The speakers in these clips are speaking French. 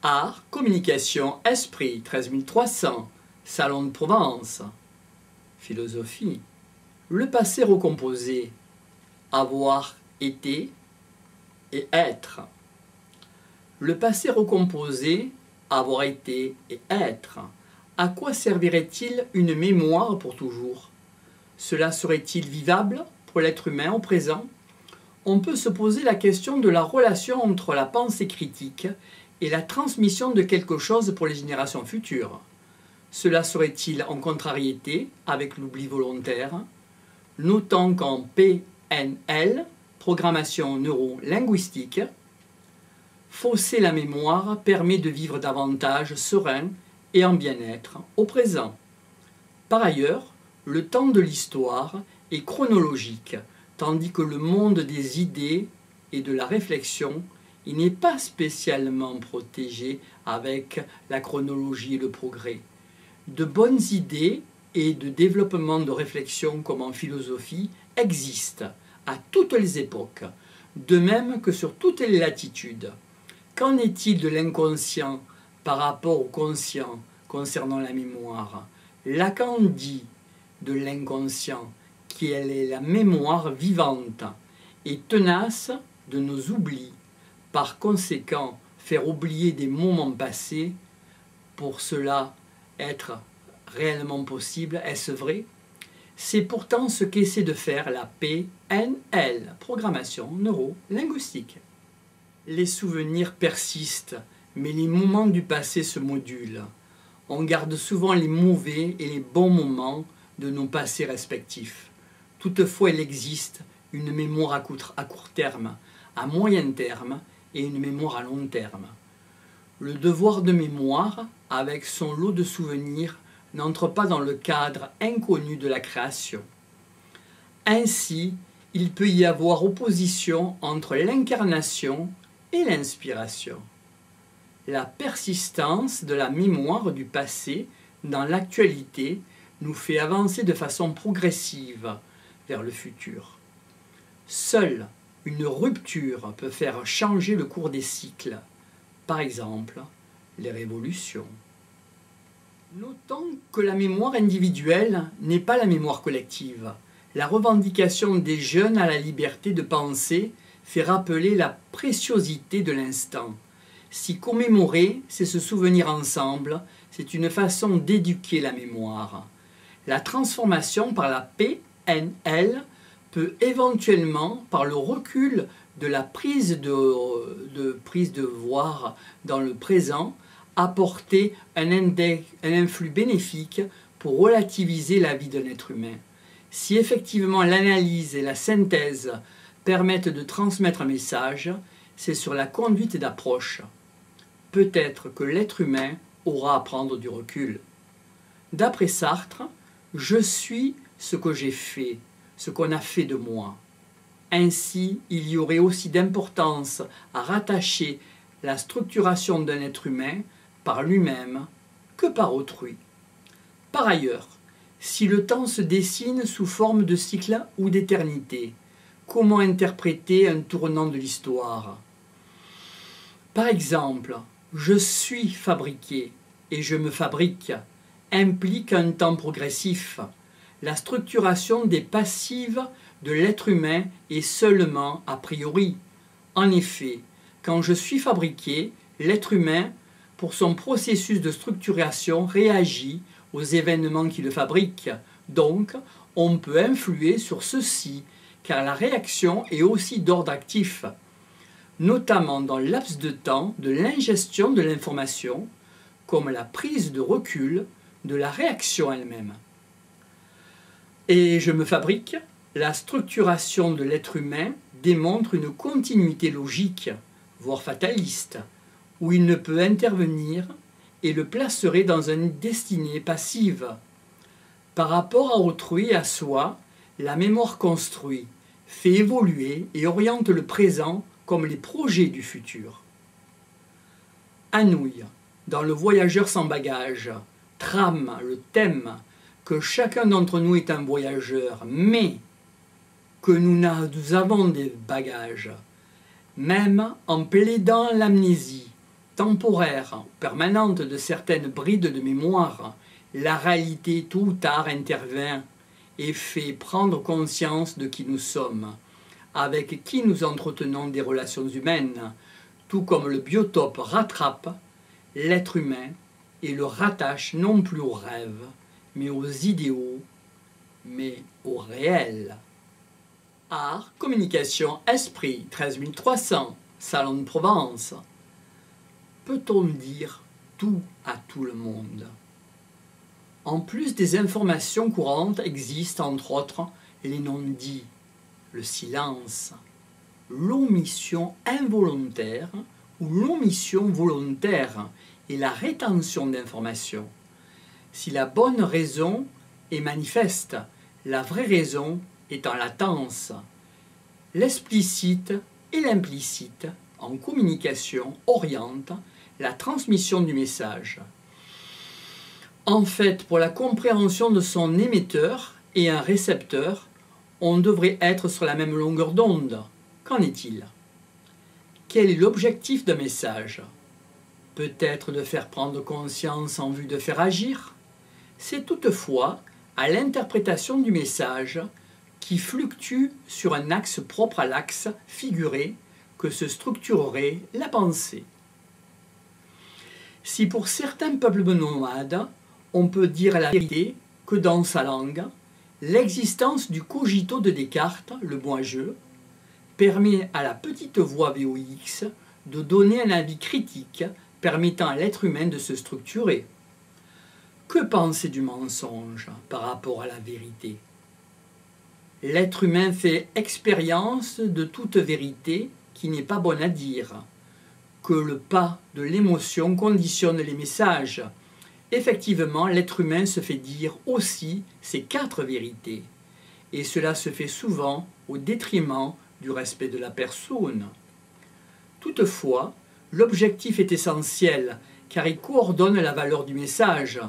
Art, communication, esprit, 13300, Salon de Provence. Philosophie, le passé recomposé, avoir été et être. Le passé recomposé, avoir été et être. À quoi servirait-il une mémoire pour toujours? Cela serait-il vivable pour l'être humain au présent? On peut se poser la question de la relation entre la pensée critique et la transmission de quelque chose pour les générations futures. Cela serait-il en contrariété avec l'oubli volontaire? Notons qu'en PNL, programmation neuro-linguistique, fausser la mémoire permet de vivre davantage serein et en bien-être au présent. Par ailleurs, le temps de l'histoire est chronologique, tandis que le monde des idées et de la réflexion, il n'est pas spécialement protégé avec la chronologie et le progrès. De bonnes idées et de développement de réflexion comme en philosophie existent à toutes les époques, de même que sur toutes les latitudes. Qu'en est-il de l'inconscient par rapport au conscient concernant la mémoire? Lacan dit de l'inconscient qu'elle est la mémoire vivante et tenace de nos oublis. Par conséquent, faire oublier des moments passés, pour cela être réellement possible, est-ce vrai? C'est pourtant ce qu'essaie de faire la PNL, programmation neuro-linguistique. Les souvenirs persistent, mais les moments du passé se modulent. On garde souvent les mauvais et les bons moments de nos passés respectifs. Toutefois, il existe une mémoire à court terme, à moyen terme et une mémoire à long terme. Le devoir de mémoire, avec son lot de souvenirs, n'entre pas dans le cadre inconnu de la création. Ainsi, il peut y avoir opposition entre l'incarnation et l'inspiration. La persistance de la mémoire du passé dans l'actualité nous fait avancer de façon progressive vers le futur. Seule une rupture peut faire changer le cours des cycles, par exemple les révolutions. Notons que la mémoire individuelle n'est pas la mémoire collective. La revendication des jeunes à la liberté de penser fait rappeler la préciosité de l'instant. Si commémorer, c'est se souvenir ensemble, c'est une façon d'éduquer la mémoire. La transformation par la PNL peut éventuellement, par le recul de la prise de voir dans le présent, apporter un influx bénéfique pour relativiser la vie d'un être humain. Si effectivement l'analyse et la synthèse permettent de transmettre un message, c'est sur la conduite d'approche. Peut-être que l'être humain aura à prendre du recul. D'après Sartre, je suis ce que j'ai fait, ce qu'on a fait de moi. Ainsi, il y aurait aussi d'importance à rattacher la structuration d'un être humain par lui-même que par autrui. Par ailleurs, si le temps se dessine sous forme de cycle ou d'éternité, comment interpréter un tournant de l'histoire? Par exemple, je suis fabriqué et je me fabrique implique un temps progressif. La structuration des passives de l'être humain est seulement a priori. En effet, quand je suis fabriqué, l'être humain, pour son processus de structuration, réagit aux événements qui le fabriquent. Donc, on peut influer sur ceci, car la réaction est aussi d'ordre actif, notamment dans le laps de temps de l'ingestion de l'information, comme la prise de recul de la réaction elle-même. Et je me fabrique, la structuration de l'être humain démontre une continuité logique, voire fataliste, où il ne peut intervenir et le placerait dans une destinée passive. Par rapport à autrui et à soi, la mémoire construit, fait évoluer et oriente le présent comme les projets du futur. Anouilh, dans Le Voyageur sans bagages, trame le thème que chacun d'entre nous est un voyageur, mais que nous avons des bagages, même en plaidant l'amnésie, temporaire, permanente de certaines brides de mémoire, la réalité tôt ou tard intervient et fait prendre conscience de qui nous sommes, avec qui nous entretenons des relations humaines, tout comme le biotope rattrape l'être humain et le rattache non plus aux rêves, mais aux idéaux, mais au réel. Art, communication, esprit, 13 300, Salon de Provence. Peut-on dire tout à tout le monde? En plus des informations courantes existent entre autres les non-dits, le silence, l'omission involontaire ou l'omission volontaire et la rétention d'informations. Si la bonne raison est manifeste, la vraie raison est en latence. L'explicite et l'implicite en communication orientent la transmission du message. En fait, pour la compréhension de son émetteur et un récepteur, on devrait être sur la même longueur d'onde. Qu'en est-il? Quel est l'objectif d'un message? Peut-être de faire prendre conscience en vue de faire agir? C'est toutefois à l'interprétation du message qui fluctue sur un axe propre à l'axe figuré que se structurerait la pensée. Si pour certains peuples nomades, on peut dire la vérité que dans sa langue, l'existence du cogito de Descartes, le moi-je, permet à la petite voix VOX de donner un avis critique permettant à l'être humain de se structurer. Que penser du mensonge par rapport à la vérité? L'être humain fait expérience de toute vérité qui n'est pas bonne à dire, que le pas de l'émotion conditionne les messages. Effectivement, l'être humain se fait dire aussi ces 4 vérités, et cela se fait souvent au détriment du respect de la personne. Toutefois, l'objectif est essentiel, car il coordonne la valeur du message.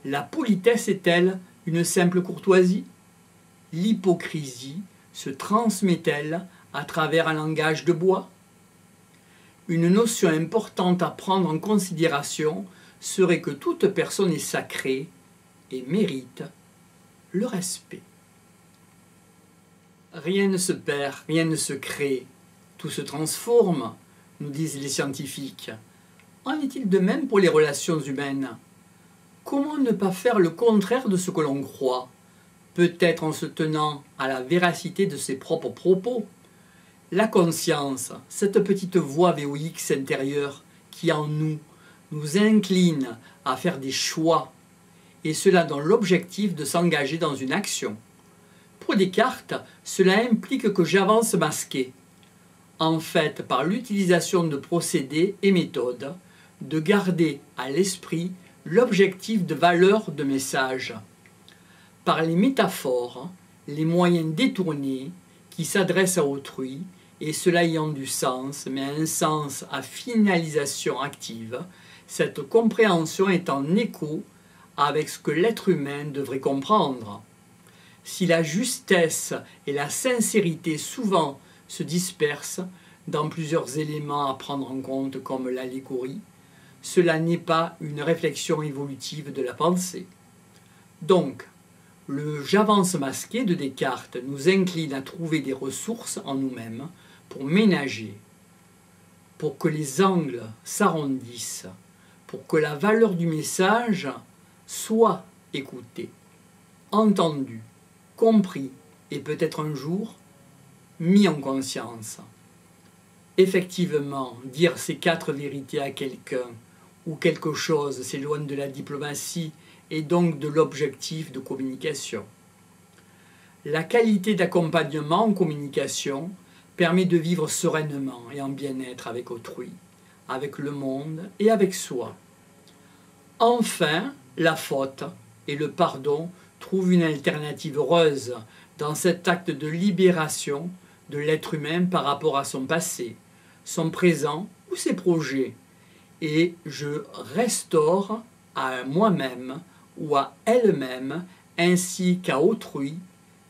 La politesse est-elle une simple courtoisie? L'hypocrisie se transmet-elle à travers un langage de bois? Une notion importante à prendre en considération serait que toute personne est sacrée et mérite le respect. Rien ne se perd, rien ne se crée, tout se transforme, nous disent les scientifiques. En est-il de même pour les relations humaines? Comment ne pas faire le contraire de ce que l'on croit, peut-être en se tenant à la véracité de ses propres propos? La conscience, cette petite voix VOX intérieure qui en nous incline à faire des choix, et cela dans l'objectif de s'engager dans une action. Pour Descartes, cela implique que j'avance masqué, en fait par l'utilisation de procédés et méthodes, de garder à l'esprit l'objectif de valeur de message, par les métaphores, les moyens détournés qui s'adressent à autrui, et cela ayant du sens, mais un sens à finalisation active, cette compréhension est en écho avec ce que l'être humain devrait comprendre. Si la justesse et la sincérité souvent se dispersent dans plusieurs éléments à prendre en compte comme l'allégorie, cela n'est pas une réflexion évolutive de la pensée. Donc, le j'avance masqué de Descartes nous incline à trouver des ressources en nous-mêmes pour ménager, pour que les angles s'arrondissent, pour que la valeur du message soit écoutée, entendue, compris et peut-être un jour mis en conscience. Effectivement, dire ces 4 vérités à quelqu'un ou quelque chose s'éloigne de la diplomatie et donc de l'objectif de communication. La qualité d'accompagnement en communication permet de vivre sereinement et en bien-être avec autrui, avec le monde et avec soi. Enfin, la faute et le pardon trouvent une alternative heureuse dans cet acte de libération de l'être humain par rapport à son passé, son présent ou ses projets, et je restaure à moi-même ou à elle-même ainsi qu'à autrui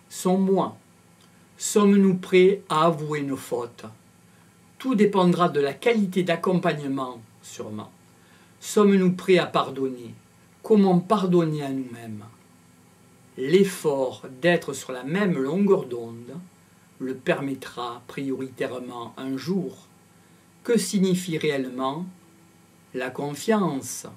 son moi. Sommes-nous prêts à avouer nos fautes? Tout dépendra de la qualité d'accompagnement sûrement. Sommes-nous prêts à pardonner? Comment pardonner à nous-mêmes? L'effort d'être sur la même longueur d'onde le permettra prioritairement un jour. Que signifie réellement la confiance?